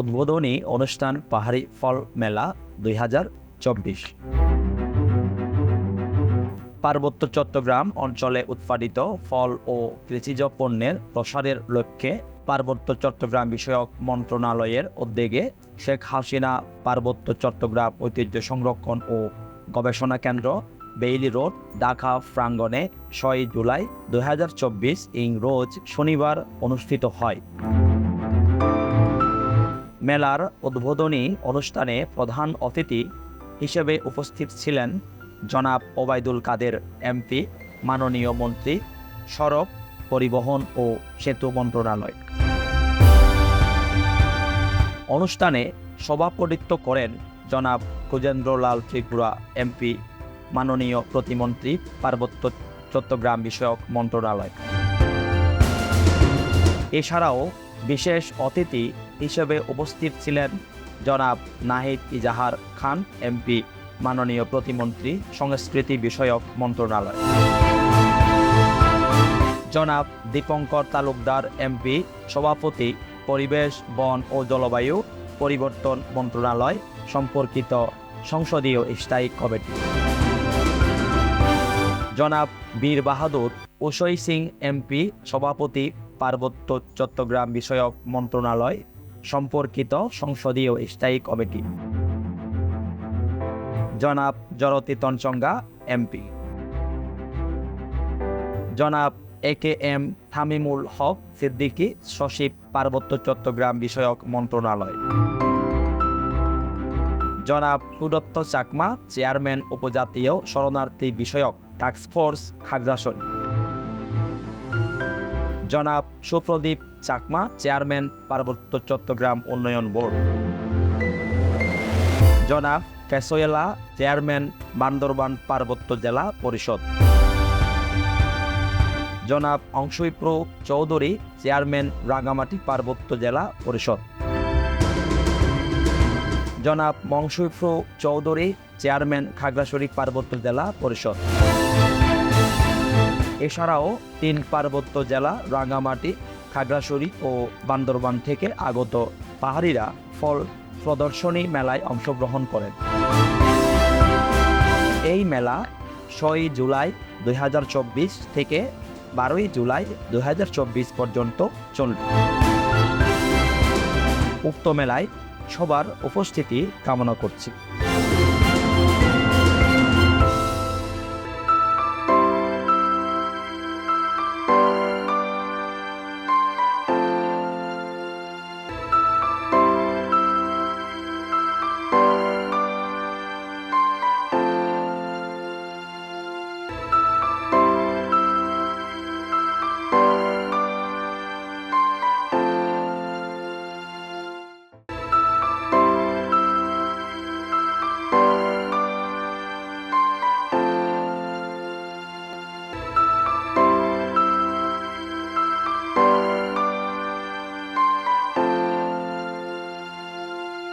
উদ্বোধনী অনুষ্ঠান পাহাড়ি ফল মেলা 2024। পার্বত্য চট্টগ্রাম অঞ্চলে উৎপাদিত ফল ও কৃষিজ পণ্যের প্রসারের লক্ষ্যে পার্বত্য চট্টগ্রাম বিষয়ক মন্ত্রণালয়ের উদ্যোগে শেখ হাসিনা পার্বত্য চট্টগ্রাম ঐতিহ্য সংরক্ষণ ও গবেষণা কেন্দ্র, বেইলি রোড, ঢাকা প্রাঙ্গণে 6 জুলাই 2024 রোজ শনিবার অনুষ্ঠিত হয়। মেলার উদ্বোধনী অনুষ্ঠানে প্রধান অতিথি হিসেবে উপস্থিত ছিলেন জনাব ওবায়দুল কাদের এমপি, মাননীয় মন্ত্রী, সড়ক পরিবহন ও সেতু মন্ত্রণালয়। অনুষ্ঠানে সভাপতিত্ব করেন জনাব গজেন্দ্রলাল ত্রিপুরা এমপি, মাননীয় প্রতিমন্ত্রী, পার্বত্য চট্টগ্রাম বিষয়ক মন্ত্রণালয়। এছাড়াও বিশেষ অতিথি হিসেবে উপস্থিত ছিলেন জনাব নাহিদ ইজাহার খান এমপি, মাননীয় প্রতিমন্ত্রী, সংস্কৃতি বিষয়ক মন্ত্রণালয়। জনাব দীপঙ্কর তালুকদার এমপি, সভাপতি, পরিবেশ, বন ও জলবায়ু পরিবর্তন মন্ত্রণালয় সম্পর্কিত সংসদীয় স্থায়ী কমিটি। জনাব বীর বাহাদুর উসই সিং এমপি, সভাপতি, পার্বত্য চট্টগ্রাম বিষয়ক মন্ত্রণালয় সম্পর্কিত সংসদীয় স্থায়ী কমিটি। জনাব জরতি তনচঙ্গা এমপি। জনাব AKM তামিমুল হক সিদ্দিকী, সচিব, পার্বত্য চট্টগ্রাম বিষয়ক মন্ত্রণালয়। জনাব সুদত্ত চাকমা, চেয়ারম্যান, উপজাতীয় শরণার্থী বিষয়ক টাস্কফোর্স, খাগড়াছড়ি। জনাব সুপ্রদীপ চাকমা, চেয়ারম্যান, পার্বত্য চট্টগ্রাম উন্নয়ন বোর্ড। জনাব ফেসোয়েলা, চেয়ারম্যান, বান্দরবান পার্বত্য জেলা পরিষদ। জনাব অংশুইপ্রু চৌধুরী, চেয়ারম্যান, রাঙ্গামাটি পার্বত্য জেলা পরিষদ। জনাব মংশুইপ্রু চৌধুরী, চেয়ারম্যান, খাগড়াছড়ি পার্বত্য জেলা পরিষদ। এছাড়াও 3 পার্বত্য জেলা রাঙ্গামাটি, খাগড়াছড়ি ও বান্দরবান থেকে আগত পাহাড়িরা ফল প্রদর্শনী মেলায় অংশগ্রহণ করেন। এই মেলা 6 জুলাই 2024 থেকে 12 জুলাই 2024 পর্যন্ত চলবে। উক্ত মেলায় সবার উপস্থিতি কামনা করছি।